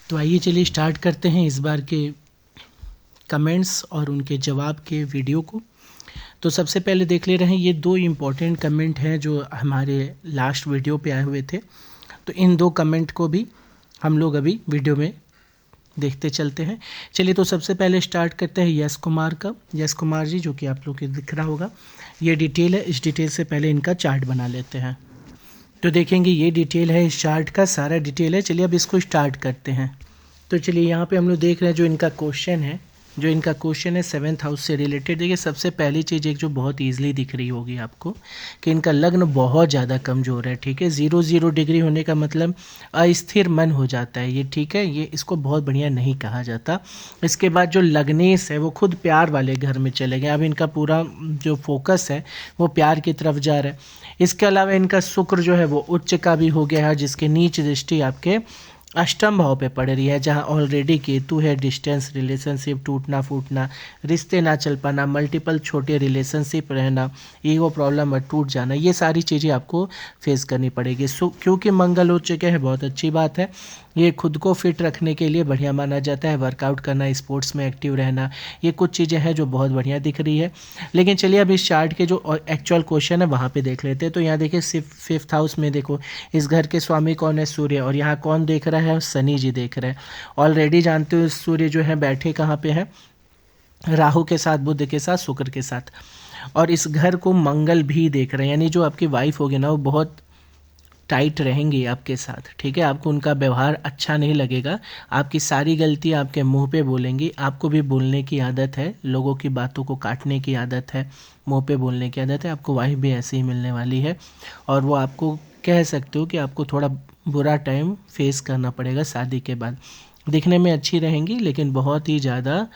तो आइए चलिए स्टार्ट करते हैं इस बार के कमेंट्स और उनके जवाब के वीडियो को। तो सबसे पहले देख ले रहे हैं, ये दो इम्पॉर्टेंट कमेंट हैं जो हमारे लास्ट वीडियो पे आए हुए थे। तो इन दो कमेंट को भी हम लोग अभी वीडियो में देखते चलते हैं। चलिए तो सबसे पहले स्टार्ट करते हैं यश कुमार का। यश कुमार जी, जो कि आप लोग को दिख रहा होगा, ये डिटेल है। इस डिटेल से पहले इनका चार्ट बना लेते हैं। तो देखेंगे ये डिटेल है, इस चार्ट का सारा डिटेल है। चलिए अब इसको स्टार्ट करते हैं। तो चलिए यहाँ पे हम लोग देख रहे हैं जो इनका क्वेश्चन है 7th हाउस से रिलेटेड। देखिए सबसे पहली चीज़ एक जो बहुत ईजिली दिख रही होगी आपको कि इनका लग्न बहुत ज़्यादा कमज़ोर है। ठीक है, 0 डिग्री होने का मतलब अस्थिर मन हो जाता है ये। ठीक है, ये इसको बहुत बढ़िया नहीं कहा जाता। इसके बाद जो लग्नेश है वो खुद प्यार वाले घर में चले गए। अब इनका पूरा जो फोकस है वो प्यार की तरफ जा रहा है। इसके अलावा इनका शुक्र जो है वो उच्च का भी हो गया है, जिसके नीच दृष्टि आपके अष्टम भाव पे पड़ रही है, जहां ऑलरेडी केतु है। डिस्टेंस रिलेशनशिप, टूटना फूटना, रिश्ते ना चल पाना, मल्टीपल छोटे रिलेशनशिप रहना, ईगो प्रॉब्लम और टूट जाना, ये सारी चीज़ें आपको फेस करनी पड़ेगी। क्योंकि मंगल हो चुके हैं, बहुत अच्छी बात है। ये खुद को फिट रखने के लिए बढ़िया माना जाता है। वर्कआउट करना, स्पोर्ट्स में एक्टिव रहना, ये कुछ चीज़ें हैं जो बहुत बढ़िया दिख रही है। लेकिन चलिए अब इस चार्ट के जो एक्चुअल क्वेश्चन है वहाँ पे देख लेते हैं। तो यहाँ देखिए 5th हाउस में देखो, इस घर के स्वामी कौन है? सूर्य। और यहाँ कौन देख रहा है? शनि जी देख रहे हैं। ऑलरेडी जानते हो सूर्य जो है बैठे कहाँ पे है? राहु के साथ, बुध के साथ, शुक्र के साथ। और इस घर को मंगल भी देख रहे हैं, यानी जो आपकी वाइफ होगी ना वो बहुत टाइट रहेंगी आपके साथ। ठीक है, आपको उनका व्यवहार अच्छा नहीं लगेगा। आपकी सारी गलती आपके मुंह पे बोलेंगी। आपको भी बोलने की आदत है, लोगों की बातों को काटने की आदत है, मुंह पे बोलने की आदत है। आपको वाइफ भी ऐसे ही मिलने वाली है और वो आपको कह सकते हो कि आपको थोड़ा बुरा टाइम फेस करना पड़ेगा शादी के बाद। दिखने में अच्छी रहेंगी लेकिन बहुत ही ज़्यादा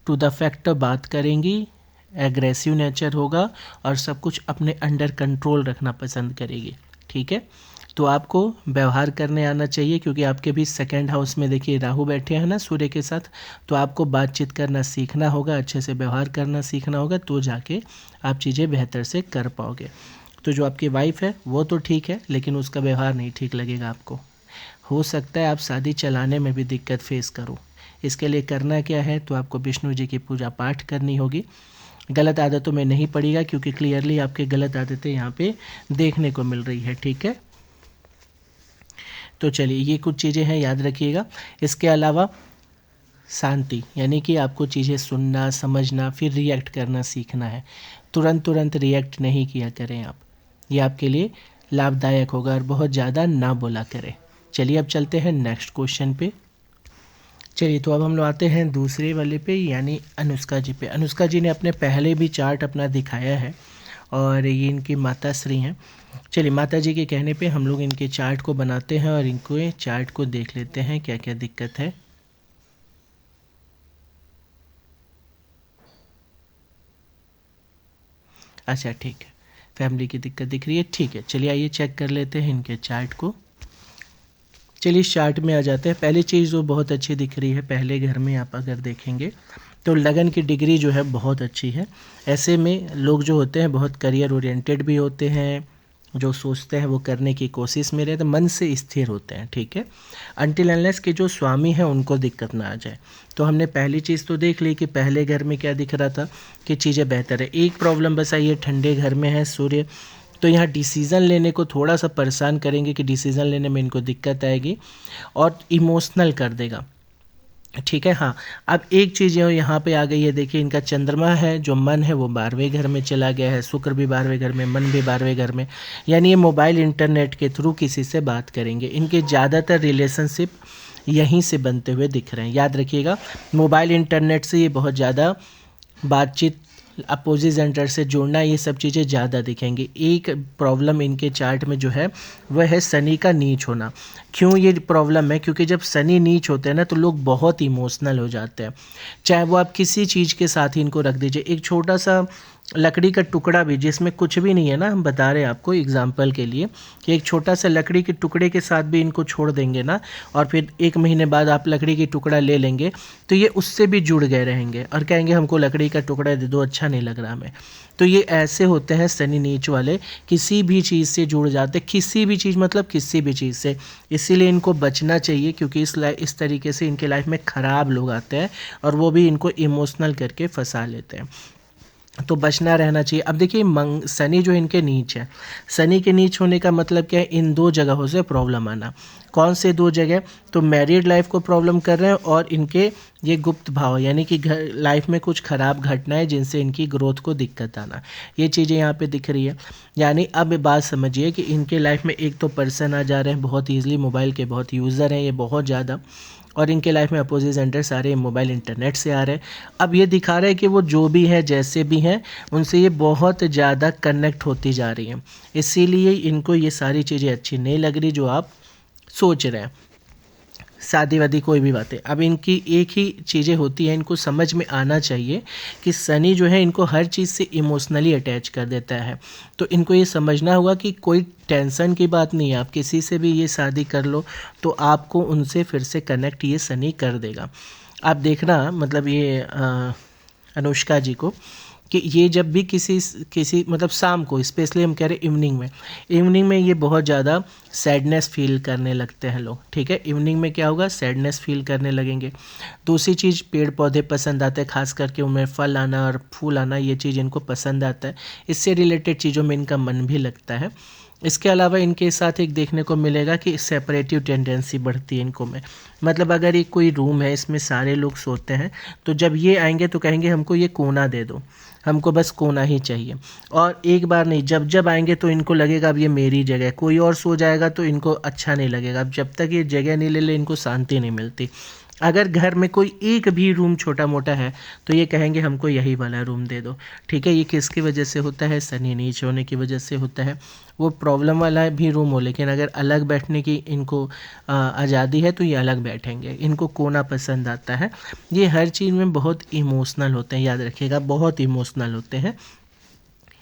टू द फैक्ट बात करेंगी, एग्रेसिव नेचर होगा और सब कुछ अपने अंडर कंट्रोल रखना पसंद करेगी। ठीक है, तो आपको व्यवहार करने आना चाहिए, क्योंकि आपके भी 2nd हाउस में देखिए राहु बैठे हैं ना सूर्य के साथ। तो आपको बातचीत करना सीखना होगा, अच्छे से व्यवहार करना सीखना होगा, तो जाके आप चीज़ें बेहतर से कर पाओगे। तो जो आपकी वाइफ है वो तो ठीक है, लेकिन उसका व्यवहार नहीं ठीक लगेगा आपको। हो सकता है आप शादी चलाने में भी दिक्कत फेस करो। इसके लिए करना क्या है? तो आपको विष्णु जी की पूजा पाठ करनी होगी। गलत आदतों में नहीं पड़ेगा, क्योंकि क्लियरली आपके गलत आदतें यहाँ पे देखने को मिल रही है। ठीक है, तो चलिए ये कुछ चीज़ें हैं, याद रखिएगा। इसके अलावा शांति, यानी कि आपको चीज़ें सुनना, समझना, फिर रिएक्ट करना सीखना है। तुरंत रिएक्ट नहीं किया करें आप, ये आपके लिए लाभदायक होगा। और बहुत ज़्यादा ना बोला करें। चलिए अब चलते हैं नेक्स्ट क्वेश्चन पे। चलिए तो अब हम लोग आते हैं दूसरे वाले पे, यानी अनुष्का जी पे। अनुष्का जी ने अपने पहले भी चार्ट अपना दिखाया है और ये इनकी माता श्री हैं। चलिए माता जी के कहने पे हम लोग इनके चार्ट को बनाते हैं और इनको चार्ट को देख लेते हैं क्या क्या दिक्कत है। अच्छा ठीक है, फैमिली की दिक्कत दिख रही है। ठीक है, चलिए आइए चेक कर लेते हैं इनके चार्ट को। चलिए इस चार्ट में आ जाते हैं। पहली चीज़ जो बहुत अच्छी दिख रही है, पहले घर में आप अगर देखेंगे तो लगन की डिग्री जो है बहुत अच्छी है। ऐसे में लोग जो होते हैं बहुत करियर ओरिएंटेड भी होते हैं, जो सोचते हैं वो करने की कोशिश में रहते, मन से स्थिर होते हैं। ठीक है, अनटिल अनलेस के जो स्वामी हैं उनको दिक्कत ना आ जाए। तो हमने पहली चीज़ तो देख ली कि पहले घर में क्या दिख रहा था कि चीज़ें बेहतर है। एक प्रॉब्लम बस आई है, ठंडे घर में है सूर्य, तो यहाँ डिसीज़न लेने को थोड़ा सा परेशान करेंगे कि डिसीज़न लेने में इनको दिक्कत आएगी और इमोशनल कर देगा। ठीक है, हाँ। अब एक चीज़ यहाँ पे आ गई है, देखिए इनका चंद्रमा है, जो मन है वो 12वें घर में चला गया है, शुक्र भी 12वें घर में, मन भी 12वें घर में। यानी ये मोबाइल इंटरनेट के थ्रू किसी से बात करेंगे। इनके ज़्यादातर रिलेशनशिप यहीं से बनते हुए दिख रहे हैं, याद रखिएगा। मोबाइल इंटरनेट से ये बहुत ज़्यादा बातचीत, अपोजिट जेंडर से जोड़ना, ये सब चीज़ें ज़्यादा दिखेंगी। एक प्रॉब्लम इनके चार्ट में जो है वह है शनि का नीच होना। क्यों ये प्रॉब्लम है? क्योंकि जब शनि नीच होते हैं ना तो लोग बहुत इमोशनल हो जाते हैं। चाहे वो आप किसी चीज़ के साथ ही इनको रख दीजिए, एक छोटा सा लकड़ी का टुकड़ा भी जिसमें कुछ भी नहीं है ना, हम बता रहे हैं आपको एग्जाम्पल के लिए कि एक छोटा सा लकड़ी के टुकड़े के साथ भी इनको छोड़ देंगे ना, और फिर 1 महीने बाद आप लकड़ी की टुकड़ा ले लेंगे तो ये उससे भी जुड़ गए रहेंगे और कहेंगे हमको लकड़ी का टुकड़ा दे दो, अच्छा नहीं लग रहा हमें। तो ये ऐसे होते हैं शनि नीच वाले, किसी भी चीज़ से जुड़ जाते, किसी भी चीज़ मतलब किसी भी चीज़ से। इसीलिए इनको बचना चाहिए, क्योंकि इस तरीके से इनके लाइफ में ख़राब लोग आते हैं और वो भी इनको इमोशनल करके फंसा लेते हैं। तो बचना रहना चाहिए। अब देखिए शनि जो इनके नीच है, शनि के नीच होने का मतलब क्या है, इन 2 जगहों से प्रॉब्लम आना। कौन से 2 जगह, तो मैरिड लाइफ को प्रॉब्लम कर रहे हैं और इनके ये गुप्त भाव यानी कि घर लाइफ में कुछ ख़राब घटनाएं जिनसे इनकी ग्रोथ को दिक्कत आना, ये चीज़ें यहाँ पे दिख रही है। यानी अब बात समझिए कि इनके लाइफ में एक तो पर्सन आ जा रहे हैं बहुत ईजिली, मोबाइल के बहुत यूज़र हैं ये बहुत ज़्यादा, और इनके लाइफ में अपोजिट जेंडर सारे मोबाइल इंटरनेट से आ रहे हैं। अब ये दिखा रहे हैं कि वो जो भी हैं जैसे भी हैं उनसे ये बहुत ज़्यादा कनेक्ट होती जा रही हैं, इसीलिए इनको ये सारी चीज़ें अच्छी नहीं लग रही जो आप सोच रहे हैं, शादी वादी कोई भी बातें। अब इनकी एक ही चीज़ें होती हैं, इनको समझ में आना चाहिए कि शनि जो है इनको हर चीज़ से इमोशनली अटैच कर देता है। तो इनको ये समझना होगा कि कोई टेंशन की बात नहीं है, आप किसी से भी ये शादी कर लो तो आपको उनसे फिर से कनेक्ट ये शनि कर देगा। आप देखना मतलब ये अनुष्का जी को कि ये जब भी किसी मतलब शाम को, स्पेशली हम कह रहे हैं इवनिंग में ये बहुत ज़्यादा सैडनेस फील करने लगते हैं लोग, ठीक है। इवनिंग में क्या होगा, सैडनेस फील करने लगेंगे। दूसरी चीज़, पेड़ पौधे पसंद आते हैं, खास करके उनमें फल आना और फूल आना, ये चीज़ इनको पसंद आता है, इससे रिलेटेड चीज़ों में इनका मन भी लगता है। इसके अलावा इनके साथ एक देखने को मिलेगा कि सेपरेटिव टेंडेंसी बढ़ती है इनको में, मतलब अगर ये कोई रूम है इसमें सारे लोग सोते हैं तो जब ये आएंगे तो कहेंगे हमको ये कोना दे दो, हमको बस कोना ही चाहिए। और एक बार नहीं, जब जब आएंगे तो इनको लगेगा अब ये मेरी जगह है, कोई और सो जाएगा तो इनको अच्छा नहीं लगेगा। अब जब तक ये जगह नहीं ले ले इनको शांति नहीं मिलती। अगर घर में कोई एक भी रूम छोटा मोटा है तो ये कहेंगे हमको यही वाला रूम दे दो, ठीक है। ये किसकी वजह से होता है, शनि नीच होने की वजह से होता है। वो प्रॉब्लम वाला भी रूम हो लेकिन अगर अलग बैठने की इनको आज़ादी है तो ये अलग बैठेंगे, इनको कोना पसंद आता है। ये हर चीज़ में बहुत इमोशनल होते हैं, याद रखिएगा बहुत इमोशनल होते हैं,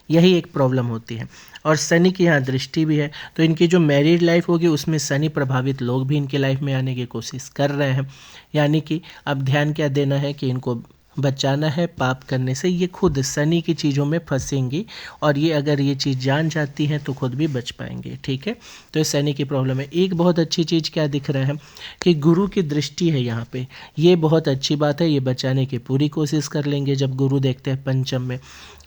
यही एक प्रॉब्लम होती है। और शनि की यहाँ दृष्टि भी है तो इनकी जो मैरिड लाइफ होगी उसमें शनि प्रभावित लोग भी इनके लाइफ में आने की कोशिश कर रहे हैं। यानी कि अब ध्यान क्या देना है कि इनको बचाना है पाप करने से, ये खुद शनि की चीज़ों में फंसेंगी और ये अगर ये चीज़ जान जाती हैं तो खुद भी बच पाएंगे, ठीक है। तो ये शनि की प्रॉब्लम है। एक बहुत अच्छी चीज़ क्या दिख रहा है कि गुरु की दृष्टि है यहाँ पे, ये बहुत अच्छी बात है, ये बचाने की पूरी कोशिश कर लेंगे जब गुरु देखते हैं पंचम में।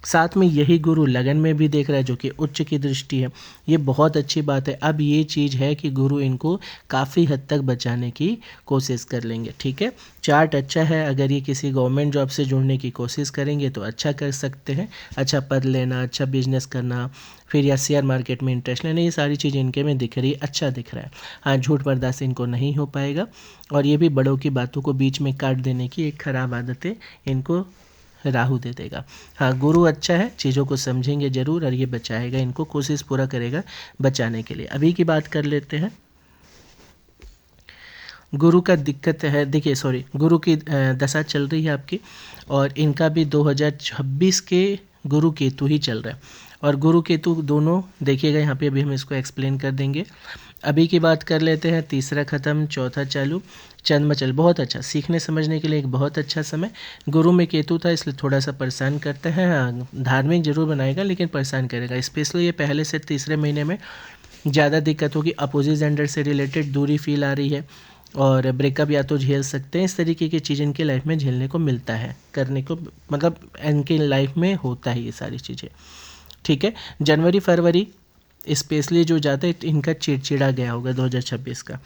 साथ में यही गुरु लगन में भी देख रहा है जो कि उच्च की दृष्टि है, ये बहुत अच्छी बात है। अब ये चीज़ है कि गुरु इनको काफ़ी हद तक बचाने की कोशिश कर लेंगे, ठीक है। चार्ट अच्छा है, अगर ये किसी गवर्नमेंट जॉब से जुड़ने की कोशिश करेंगे तो अच्छा कर सकते हैं, अच्छा पद लेना, अच्छा बिजनेस करना, फिर या शेयर मार्केट में इंटरेस्ट लेना, ये सारी चीज़ें इनके में दिख रही है, अच्छा दिख रहा है। हाँ, झूठ बर्दाश्त इनको नहीं हो पाएगा और ये भी बड़ों की बातों को बीच में काट देने की एक खराब आदतें इनको राहु दे देगा। हाँ, गुरु अच्छा है, चीज़ों को समझेंगे ज़रूर और ये बचाएगा इनको, कोशिश पूरा करेगा बचाने के लिए। अभी की बात कर लेते हैं। गुरु का दिक्कत है, देखिए सॉरी, गुरु की दशा चल रही है आपकी और इनका भी 2026 के गुरु केतु ही चल रहा है और गुरु केतु दोनों देखिएगा यहाँ पे, अभी हम इसको एक्सप्लेन कर देंगे। अभी की बात कर लेते हैं, तीसरा ख़त्म चौथा चालू, चंद्रमा चल, बहुत अच्छा, सीखने समझने के लिए एक बहुत अच्छा समय। गुरु में केतु था इसलिए थोड़ा सा परेशान करते हैं, हाँ धार्मिक जरूर बनाएगा लेकिन परेशान करेगा, स्पेशली ये पहले से तीसरे महीने में ज़्यादा दिक्कत होगी, अपोजिट जेंडर से रिलेटेड दूरी फील आ रही है और ब्रेकअप या तो झेल सकते हैं, इस तरीके की चीज़ इनके लाइफ में झेलने को मिलता है, करने को मतलब इनके लाइफ में होता है ये सारी चीज़ें, ठीक है। जनवरी फरवरी स्पेशली जो जाता है इनका चिड़चिड़ा गया होगा 2026 का।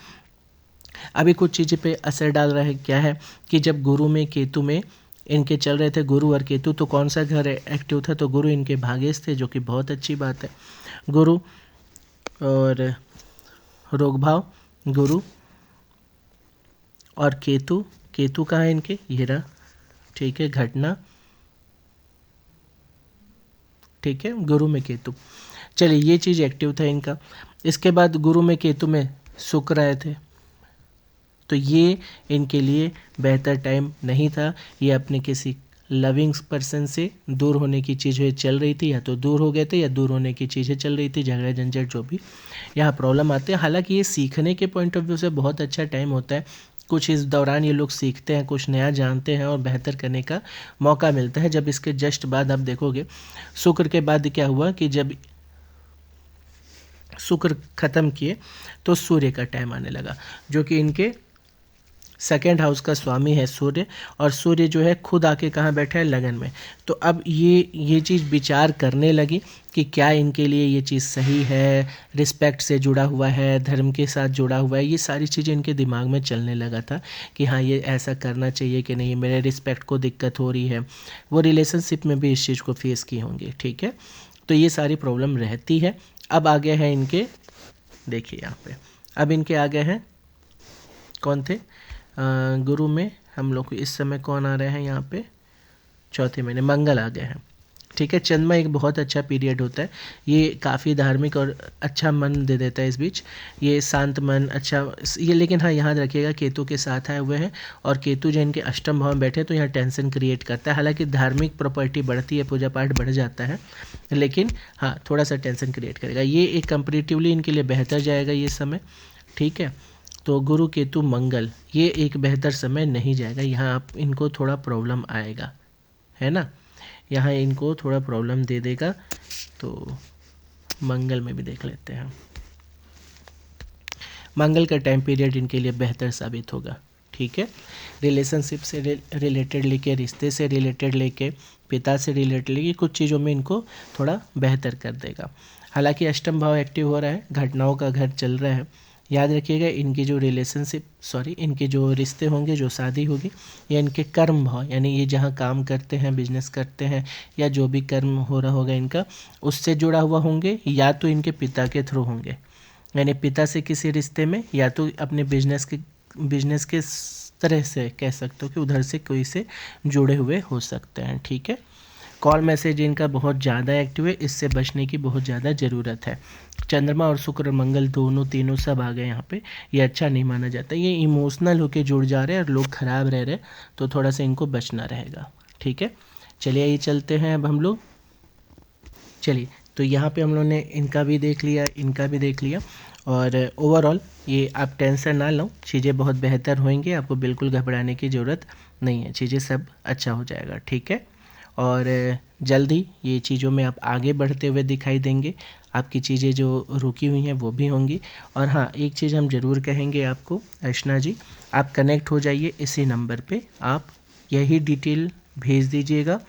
अभी कुछ चीज़ें पे असर डाल रहा है, क्या है कि जब गुरु में केतु में इनके चल रहे थे गुरु और केतु, तो कौन सा घर एक्टिव था, तो गुरु इनके भाग्यस्थ थे जो कि बहुत अच्छी बात है। गुरु और रोग भाव, गुरु और केतु, केतु कहाँ है इनके, ये रहा, ठीक है, घटना, ठीक है, गुरु में केतु, चलिए ये चीज़ एक्टिव था इनका। इसके बाद गुरु में केतु में शुक्र आए थे तो ये इनके लिए बेहतर टाइम नहीं था, ये अपने किसी लविंग पर्सन से दूर होने की चीज़ें चल रही थी, या तो दूर हो गए थे या दूर होने की चीज़ें चल रही थी, झगड़ा झंझट जो भी यहाँ प्रॉब्लम आते हैं। हालांकि ये सीखने के पॉइंट ऑफ व्यू से बहुत अच्छा टाइम होता है, कुछ इस दौरान ये लोग सीखते हैं, कुछ नया जानते हैं और बेहतर करने का मौका मिलता है। जब इसके जस्ट बाद आप देखोगे शुक्र के बाद क्या हुआ कि जब शुक्र खत्म किए तो सूर्य का टाइम आने लगा, जो कि इनके सेकेंड हाउस का स्वामी है सूर्य, और सूर्य जो है खुद आके कहाँ बैठा है, लगन में। तो अब ये चीज़ विचार करने लगी कि क्या इनके लिए ये चीज़ सही है, रिस्पेक्ट से जुड़ा हुआ है, धर्म के साथ जुड़ा हुआ है, ये सारी चीज़ें इनके दिमाग में चलने लगा था कि हाँ ये ऐसा करना चाहिए कि नहीं, मेरे रिस्पेक्ट को दिक्कत हो रही है। वो रिलेशनशिप में भी इस चीज़ को फेस की होंगी, ठीक है। तो ये सारी प्रॉब्लम रहती है। अब आ गए हैं इनके, देखिए यहाँ पे अब इनके आ गए हैं, कौन थे, गुरु में हम लोग को इस समय कौन आ रहे हैं यहाँ पे, चौथे महीने मंगल आ गए हैं, ठीक है। चंद्रमा एक बहुत अच्छा पीरियड होता है, ये काफ़ी धार्मिक और अच्छा मन दे देता है इस बीच, ये शांत मन अच्छा ये। लेकिन हाँ याद रखिएगा केतु के साथ आए हुए हैं, और केतु जो इनके अष्टम भाव में बैठे तो यहाँ टेंशन क्रिएट करता है। हालांकि धार्मिक प्रॉपर्टी बढ़ती है, पूजा पाठ बढ़ जाता है, लेकिन हाँ थोड़ा सा टेंशन क्रिएट करेगा। ये एक कंपेरेटिवली इनके लिए बेहतर जाएगा ये समय, ठीक है। तो गुरु केतु मंगल ये एक बेहतर समय नहीं जाएगा, यहाँ आप इनको थोड़ा प्रॉब्लम आएगा, है ना, यहाँ इनको थोड़ा प्रॉब्लम दे देगा। तो मंगल में भी देख लेते हैं, मंगल का टाइम पीरियड इनके लिए बेहतर साबित होगा, ठीक है। रिलेशनशिप से रिलेटेड लेके, रिश्ते से रिलेटेड लेके, पिता से रिलेटेड लेके कुछ चीज़ों में इनको थोड़ा बेहतर कर देगा। हालांकि अष्टम भाव एक्टिव हो रहा है, घटनाओं का घर चल रहा है। याद रखिएगा इनकी जो इनके जो रिश्ते होंगे, जो शादी होगी, या इनके कर्म भाव, यानी ये जहाँ काम करते हैं, बिजनेस करते हैं, या जो भी कर्म हो रहा होगा इनका, उससे जुड़ा हुआ होंगे, या तो इनके पिता के थ्रू होंगे, यानी पिता से किसी रिश्ते में, या तो अपने बिजनेस के तरह से कह सकते हो कि उधर से कोई से जुड़े हुए हो सकते हैं, ठीक है। कॉल मैसेज इनका बहुत ज़्यादा एक्टिव है, इससे बचने की बहुत ज़्यादा ज़रूरत है। चंद्रमा और शुक्र और मंगल दोनों तीनों सब आ गए यहाँ पे, ये अच्छा नहीं माना जाता, ये इमोशनल होके जुड़ जा रहे हैं और लोग ख़राब रह रहे हैं, तो थोड़ा सा इनको बचना रहेगा, ठीक है। चलिए ये चलते हैं अब हम लोग, चलिए तो यहाँ पे हम लोग ने इनका भी देख लिया, इनका भी देख लिया, और ओवरऑल ये आप टेंशन ना लो, चीज़ें बहुत बेहतर होंगी, आपको बिल्कुल घबराने की ज़रूरत नहीं है, चीज़ें सब अच्छा हो जाएगा, ठीक है। और जल्दी ये चीज़ों में आप आगे बढ़ते हुए दिखाई देंगे, आपकी चीज़ें जो रुकी हुई हैं वो भी होंगी। और हाँ एक चीज़ हम ज़रूर कहेंगे आपको, अर्चना जी आप कनेक्ट हो जाइए इसी नंबर पे, आप यही डिटेल भेज दीजिएगा,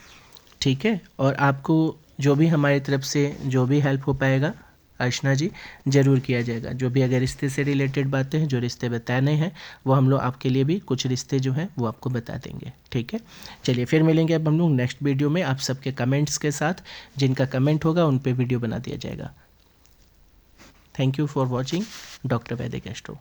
ठीक है। और आपको जो भी हमारी तरफ से जो भी हेल्प हो पाएगा अर्चना जी ज़रूर किया जाएगा। जो भी अगर रिश्ते से रिलेटेड बातें हैं, जो रिश्ते बताने हैं, वो हम लोग आपके लिए भी कुछ रिश्ते जो हैं वो आपको बता देंगे, ठीक है। चलिए फिर मिलेंगे अब हम लोग नेक्स्ट वीडियो में आप सबके कमेंट्स के साथ, जिनका कमेंट होगा उन पे वीडियो बना दिया जाएगा। Thank you for watching doctor वैदिक एस्ट्रो।